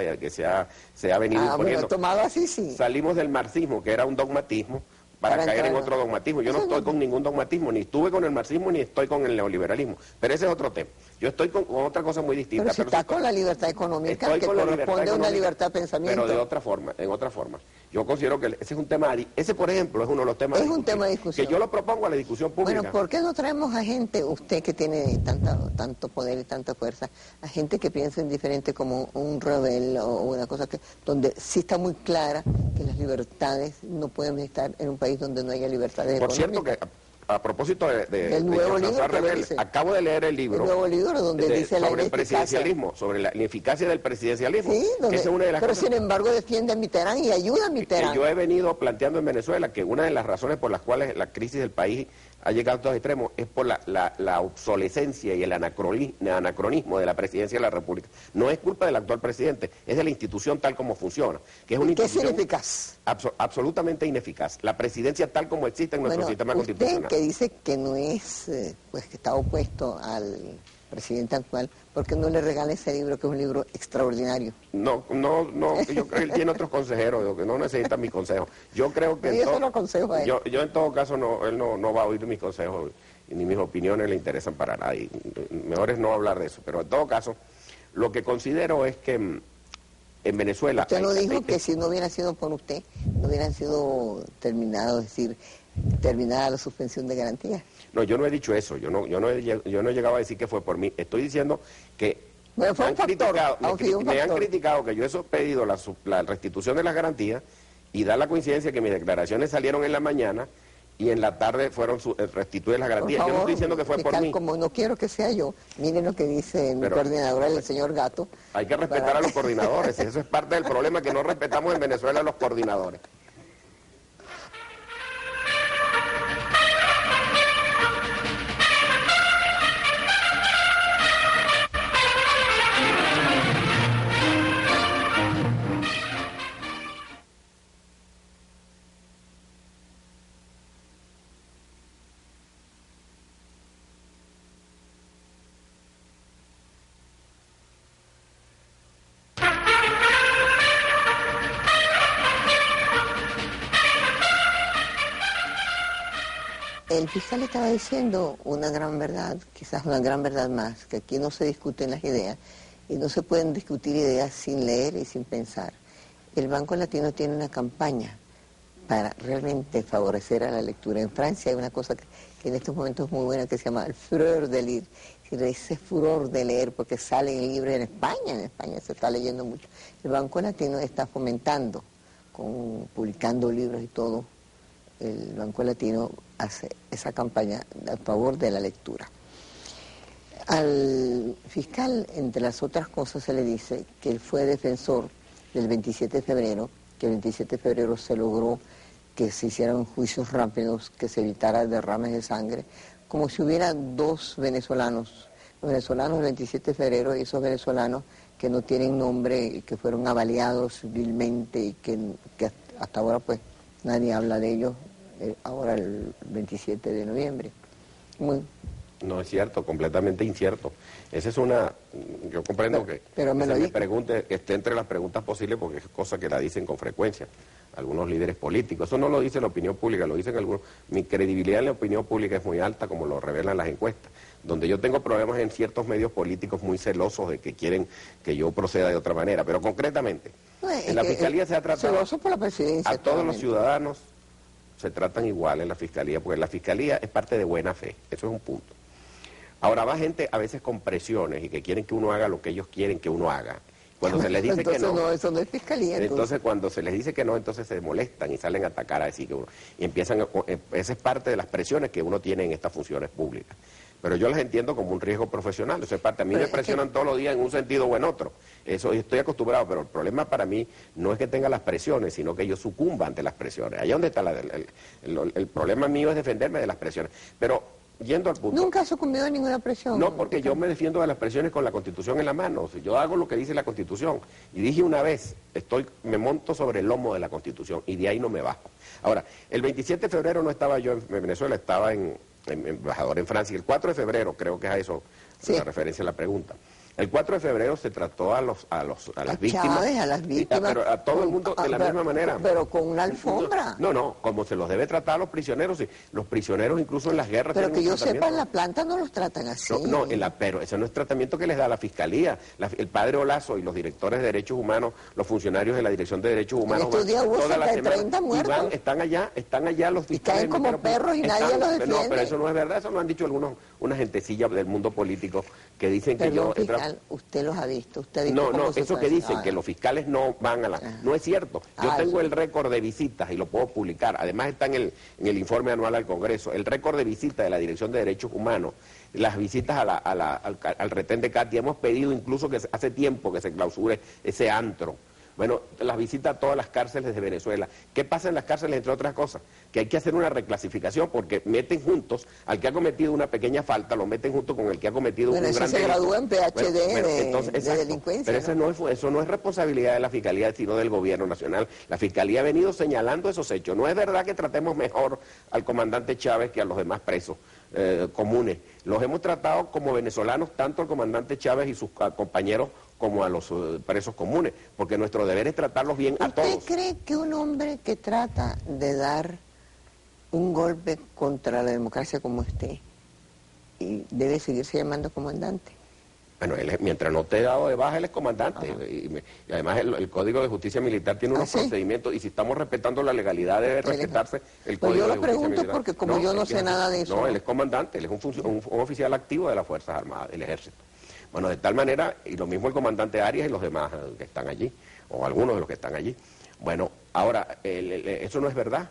Speaker 2: venido imponiendo.
Speaker 1: Bueno, tomado así, sí.
Speaker 2: Salimos del marxismo, que era un dogmatismo, para caer en otro dogmatismo. Yo no estoy con ningún dogmatismo, ni estuve con el marxismo, ni estoy con el neoliberalismo. Pero ese es otro tema. Yo estoy con otra cosa muy distinta.
Speaker 1: Pero si está con la libertad económica, que corresponde a una libertad de pensamiento.
Speaker 2: Pero de otra forma, en otra forma. Yo considero que ese es un tema, ese por ejemplo es uno de los temas
Speaker 1: es un tema de discusión.
Speaker 2: Que yo lo propongo a la discusión pública.
Speaker 1: Bueno, ¿por qué no traemos a gente, usted que tiene tanto poder y tanta fuerza, a gente que piensa en diferente como un rebel o una cosa donde sí está muy clara que las libertades no pueden estar en un país donde no haya libertades económicas?
Speaker 2: Por cierto que a propósito
Speaker 1: del nuevo libro
Speaker 2: Rebel, acabo de leer el libro,
Speaker 1: nuevo libro donde dice
Speaker 2: sobre el presidencialismo, sobre la ineficacia del presidencialismo.
Speaker 1: Sí,
Speaker 2: esa es una de las
Speaker 1: pero
Speaker 2: cosas,
Speaker 1: sin embargo defiende a Mitterrand y ayuda a Mitterrand.
Speaker 2: Yo he venido planteando en Venezuela que una de las razones por las cuales la crisis del país ha llegado a estos extremos es por la obsolescencia y el anacronismo de la presidencia de la República. No es culpa del actual presidente, es de la institución tal como funciona. Que es una institución
Speaker 1: ¿Qué es ineficaz?
Speaker 2: Absolutamente ineficaz. La presidencia tal como existe en nuestro sistema constitucional.
Speaker 1: Usted que dice que no es, pues que está opuesto al presidente actual, ¿por qué no le regala ese libro, que es un libro extraordinario?
Speaker 2: No, yo creo que él tiene otros consejeros, que no necesita mis consejos. Yo creo que...
Speaker 1: Yo no consejo a él.
Speaker 2: Yo en todo caso, él no va a oír mis consejos, ni mis opiniones le interesan para nadie. Mejor es no hablar de eso, pero en todo caso, lo que considero es que en Venezuela...
Speaker 1: Usted no dijo que si no hubiera sido por usted, no hubieran sido terminados, es decir, terminada la suspensión de garantías.
Speaker 2: No, yo no he dicho eso, yo no he llegado a decir que fue por mí. Estoy diciendo que
Speaker 1: bueno, fue
Speaker 2: me han criticado que yo he pedido la restitución de las garantías y da la coincidencia que mis declaraciones salieron en la mañana y en la tarde fueron restituidas las garantías.
Speaker 1: Por favor,
Speaker 2: yo no estoy diciendo que fue por mí.
Speaker 1: Como no quiero que sea yo, miren lo que dice mi coordinadora, el señor Gato.
Speaker 2: Hay que respetar a los coordinadores, eso es parte del problema, que no respetamos en Venezuela a los coordinadores.
Speaker 1: El fiscal estaba diciendo una gran verdad, quizás una gran verdad más, que aquí no se discuten las ideas y no se pueden discutir ideas sin leer y sin pensar. El Banco Latino tiene una campaña para realmente favorecer a la lectura. En Francia hay una cosa que en estos momentos es muy buena, que se llama el furor de leer, ese furor de leer, porque salen libros en España se está leyendo mucho. El Banco Latino está fomentando, publicando libros y todo. El Banco Latino hace esa campaña a favor de la lectura. Al fiscal, entre las otras cosas, se le dice que él fue defensor del 27 de febrero, que el 27 de febrero se logró que se hicieran juicios rápidos, que se evitara derrames de sangre, como si hubiera dos venezolanos, los venezolanos del 27 de febrero y esos venezolanos que no tienen nombre y que fueron avaliados vilmente y que hasta ahora pues nadie habla de ellos, ahora el 27 de noviembre.
Speaker 2: No es cierto, completamente incierto. Esa es una, yo comprendo que
Speaker 1: me
Speaker 2: pregunte, que esté entre las preguntas posibles porque es cosa que la dicen con frecuencia algunos líderes políticos. Eso no lo dice la opinión pública, lo dicen algunos. Mi credibilidad en la opinión pública es muy alta, como lo revelan las encuestas. Donde yo tengo problemas en ciertos medios políticos muy celosos de que quieren que yo proceda de otra manera. Pero concretamente, en la Fiscalía se ha tratado
Speaker 1: celoso por la presidencia,
Speaker 2: a todos los ciudadanos se tratan igual en la Fiscalía, porque la Fiscalía es parte de buena fe, eso es un punto. Ahora va gente a veces con presiones y que quieren que uno haga lo que ellos quieren que uno haga. Cuando se les dice que no,
Speaker 1: eso no es fiscalía.
Speaker 2: Entonces cuando se les dice que no, entonces se molestan y salen a atacar a decir que uno. Y empiezan, esa es parte de las presiones que uno tiene en estas funciones públicas. Pero yo las entiendo como un riesgo profesional, eso es parte. A mí me presionan todos los días en un sentido o en otro. Eso estoy acostumbrado, pero el problema para mí no es que tenga las presiones, sino que yo sucumba ante las presiones. Allá donde está el problema mío es defenderme de las presiones. Pero yendo al punto.
Speaker 1: ¿Nunca has sucumbido a ninguna presión?
Speaker 2: No, porque yo me defiendo de las presiones con la Constitución en la mano. O sea, yo hago lo que dice la Constitución. Y dije una vez, me monto sobre el lomo de la Constitución y de ahí no me bajo. Ahora, el 27 de febrero no estaba yo en Venezuela, estaba en embajador en Francia. El 4 de febrero, creo que es a eso la referencia a la pregunta. El 4 de febrero se trató a las víctimas.
Speaker 1: Chávez, a las víctimas.
Speaker 2: Pero a todo el mundo de la misma manera.
Speaker 1: Pero con una alfombra.
Speaker 2: No, como se los debe tratar a los prisioneros. Y los prisioneros incluso en las guerras.
Speaker 1: Pero que yo sepa, en la planta no los tratan así.
Speaker 2: Pero ese no es tratamiento que les da la Fiscalía. El padre Olazo y los directores de Derechos Humanos, los funcionarios de la Dirección de Derechos Humanos.
Speaker 1: Estos días hubo cerca de 30 muertos.
Speaker 2: Están allá los fiscales.
Speaker 1: Y caen como perros y nadie los defiende.
Speaker 2: No, pero eso no es verdad. Eso lo han dicho una gentecilla del mundo político que dicen que yo...
Speaker 1: Usted los ha visto, usted ha visto
Speaker 2: No, eso que dicen, que los fiscales no van a la... No es cierto. Yo tengo el récord de visitas y lo puedo publicar. Además está en el informe anual al Congreso. El récord de visitas de la Dirección de Derechos Humanos, las visitas al retén de Katia. Hemos pedido incluso que hace tiempo que se clausure ese antro. Bueno, las visitas a todas las cárceles de Venezuela. ¿Qué pasa en las cárceles, entre otras cosas? Que hay que hacer una reclasificación porque meten juntos al que ha cometido una pequeña falta, lo meten junto con el que ha cometido un gran delito.
Speaker 1: se gradúa en PhD de delincuencia.
Speaker 2: Pero eso no es responsabilidad de la Fiscalía, sino del Gobierno Nacional. La Fiscalía ha venido señalando esos hechos. No es verdad que tratemos mejor al comandante Chávez que a los demás presos comunes. Los hemos tratado como venezolanos, tanto al comandante Chávez y sus compañeros como a los presos comunes, porque nuestro deber es tratarlos bien a todos.
Speaker 1: ¿Usted cree que un hombre que trata de dar un golpe contra la democracia como usted debe seguirse llamando comandante?
Speaker 2: Bueno, mientras no te he dado de baja, él es comandante. Y además el Código de Justicia Militar tiene unos procedimientos, y si estamos respetando la legalidad debe respetarse el Código de Justicia Militar.
Speaker 1: Yo lo pregunto porque como yo no sé nada de eso.
Speaker 2: No, él es comandante, él es un oficial activo de las Fuerzas Armadas, del Ejército. Bueno, de tal manera, y lo mismo el comandante Arias y los demás que están allí, o algunos de los que están allí. Bueno, ahora, eso no es verdad.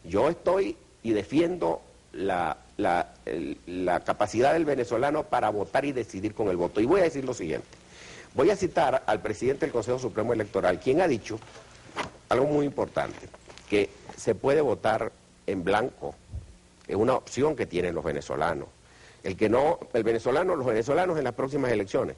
Speaker 2: Yo estoy y defiendo la capacidad del venezolano para votar y decidir con el voto. Y voy a decir lo siguiente. Voy a citar al presidente del Consejo Supremo Electoral, quien ha dicho algo muy importante, que se puede votar en blanco, es una opción que tienen los venezolanos. Los venezolanos en las próximas elecciones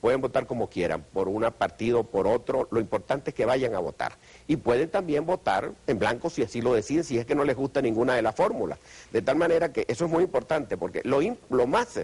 Speaker 2: pueden votar como quieran, por un partido, por otro, lo importante es que vayan a votar. Y pueden también votar en blanco si así lo deciden, si es que no les gusta ninguna de las fórmulas. De tal manera que eso es muy importante, porque lo más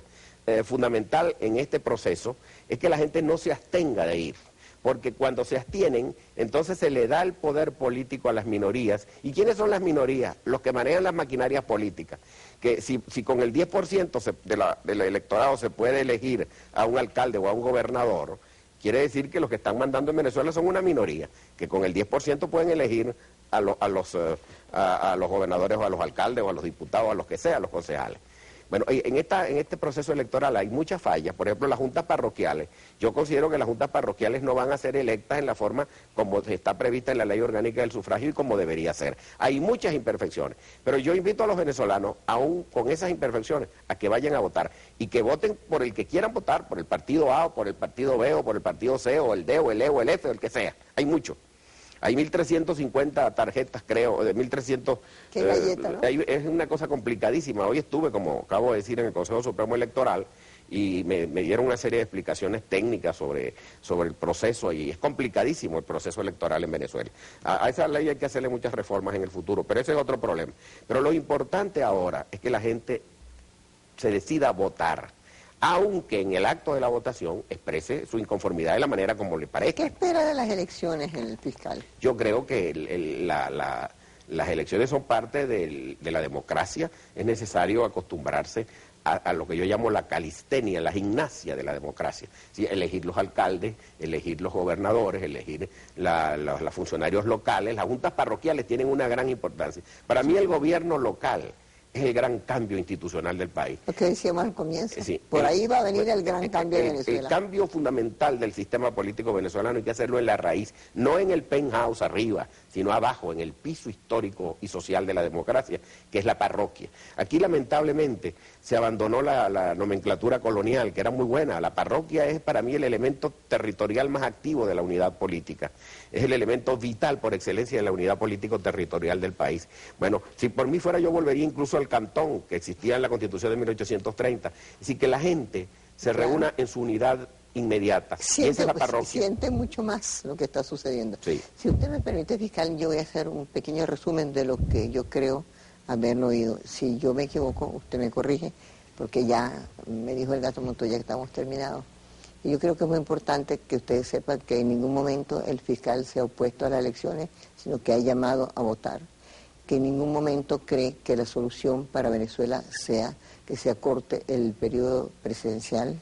Speaker 2: fundamental en este proceso es que la gente no se abstenga de ir. Porque cuando se abstienen, entonces se le da el poder político a las minorías. ¿Y quiénes son las minorías? Los que manejan las maquinarias políticas. Que si con el 10% del electorado se puede elegir a un alcalde o a un gobernador, quiere decir que los que están mandando en Venezuela son una minoría, que con el 10% pueden elegir a los gobernadores o a los alcaldes o a los diputados, a los que sea, a los concejales. Bueno, en este proceso electoral hay muchas fallas. Por ejemplo, las juntas parroquiales. Yo considero que las juntas parroquiales no van a ser electas en la forma como está prevista en la Ley Orgánica del Sufragio y como debería ser. Hay muchas imperfecciones. Pero yo invito a los venezolanos, aún con esas imperfecciones, a que vayan a votar. Y que voten por el que quieran votar, por el partido A o por el partido B o por el partido C o el D o el E o el F o el que sea. Hay muchos. Hay 1.350 tarjetas, creo, de 1.300...
Speaker 1: Qué galleta, ¿no?
Speaker 2: Es una cosa complicadísima. Hoy estuve, como acabo de decir, en el Consejo Supremo Electoral y me dieron una serie de explicaciones técnicas sobre el proceso, y es complicadísimo el proceso electoral en Venezuela. A esa ley hay que hacerle muchas reformas en el futuro, pero ese es otro problema. Pero lo importante ahora es que la gente se decida a votar, aunque en el acto de la votación exprese su inconformidad de la manera como le parezca.
Speaker 1: ¿Qué espera de las elecciones el fiscal?
Speaker 2: Yo creo que las elecciones son parte de la democracia. Es necesario acostumbrarse a lo que yo llamo la calistenia, la gimnasia de la democracia. ¿Sí? Elegir los alcaldes, elegir los gobernadores, elegir los funcionarios locales. Las juntas parroquiales tienen una gran importancia. Para mí el gobierno local es el gran cambio institucional del país.
Speaker 1: Lo que decíamos al comienzo.
Speaker 2: Sí,
Speaker 1: por ahí va a venir el gran cambio de Venezuela.
Speaker 2: El cambio fundamental del sistema político venezolano hay que hacerlo en la raíz, no en el penthouse arriba, sino abajo, en el piso histórico y social de la democracia, que es la parroquia. Aquí, lamentablemente, se abandonó la nomenclatura colonial, que era muy buena. La parroquia es para mí el elemento territorial más activo de la unidad política. Es el elemento vital por excelencia de la unidad político-territorial del país. Bueno, si por mí fuera, yo volvería incluso al cantón que existía en la Constitución de 1830. Es decir, que la gente se reúna en su unidad inmediata.
Speaker 1: Siente,
Speaker 2: la parroquia.
Speaker 1: Siente mucho más lo que está sucediendo.
Speaker 2: Sí.
Speaker 1: Si usted me permite, fiscal, yo voy a hacer un pequeño resumen de lo que yo creo haberlo oído. Si yo me equivoco, usted me corrige, porque ya me dijo el gato Montoya que estamos terminados. Y yo creo que es muy importante que ustedes sepan que en ningún momento el fiscal se ha opuesto a las elecciones, sino que ha llamado a votar. Que en ningún momento cree que la solución para Venezuela sea que se acorte el periodo presidencial,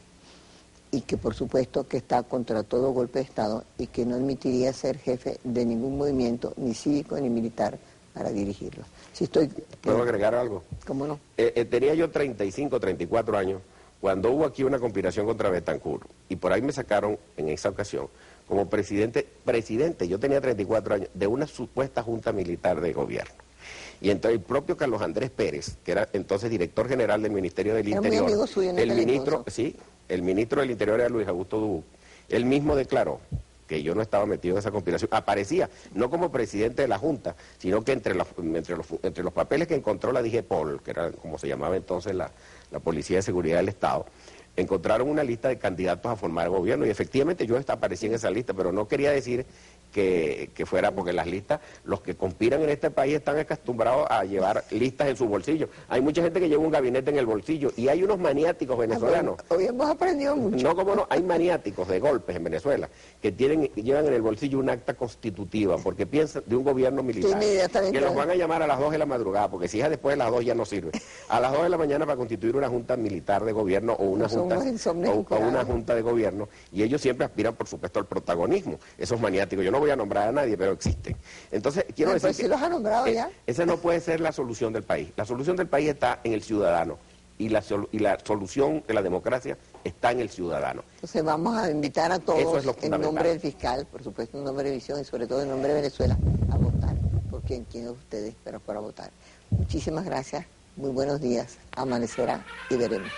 Speaker 1: y que por supuesto que está contra todo golpe de Estado y que no admitiría ser jefe de ningún movimiento, ni cívico ni militar, para dirigirlo. Si estoy...
Speaker 2: ¿Puedo agregar algo?
Speaker 1: ¿Cómo no?
Speaker 2: Tenía yo 35, 34 años cuando hubo aquí una conspiración contra Betancourt, y por ahí me sacaron en esa ocasión como presidente, yo tenía 34 años, de una supuesta junta militar de gobierno. Y entonces el propio Carlos Andrés Pérez, que era entonces director general del Ministerio del Interior,
Speaker 1: muy amigo suyo en
Speaker 2: el ministro,
Speaker 1: entonces.
Speaker 2: Sí, el ministro del Interior era Luis Augusto Dubuc, él mismo declaró que yo no estaba metido en esa conspiración. Aparecía, no como presidente de la Junta, sino que entre los papeles que encontró la DIGEPOL, que era como se llamaba entonces la Policía de Seguridad del Estado, encontraron una lista de candidatos a formar gobierno, y efectivamente yo aparecí en esa lista, pero no quería decir que fuera, porque las listas, los que conspiran en este país están acostumbrados a llevar listas en su bolsillo. Hay mucha gente que lleva un gabinete en el bolsillo, y hay unos maniáticos venezolanos.
Speaker 1: Hoy hemos aprendido mucho.
Speaker 2: No, como no, hay maniáticos de golpes en Venezuela que llevan en el bolsillo un acta constitutiva, porque piensan de un gobierno militar, que los van a llamar a las 2 de la madrugada, porque si es después de las 2 ya no sirve. A las 2 de la mañana para constituir una junta militar de gobierno o una junta de gobierno, y ellos siempre aspiran, por supuesto, al protagonismo. Esos maniáticos, yo no voy a nombrar a nadie, pero existen. Entonces, quiero decir
Speaker 1: que los ha nombrado ya.
Speaker 2: Esa no puede ser la solución del país. La solución del país está en el ciudadano, y la solución de la democracia está en el ciudadano.
Speaker 1: Entonces vamos a invitar a todos, en nombre del fiscal, por supuesto en nombre de Visión y sobre todo en nombre de Venezuela, a votar por quien ustedes, pero para votar. Muchísimas gracias, muy buenos días, amanecerá y veremos.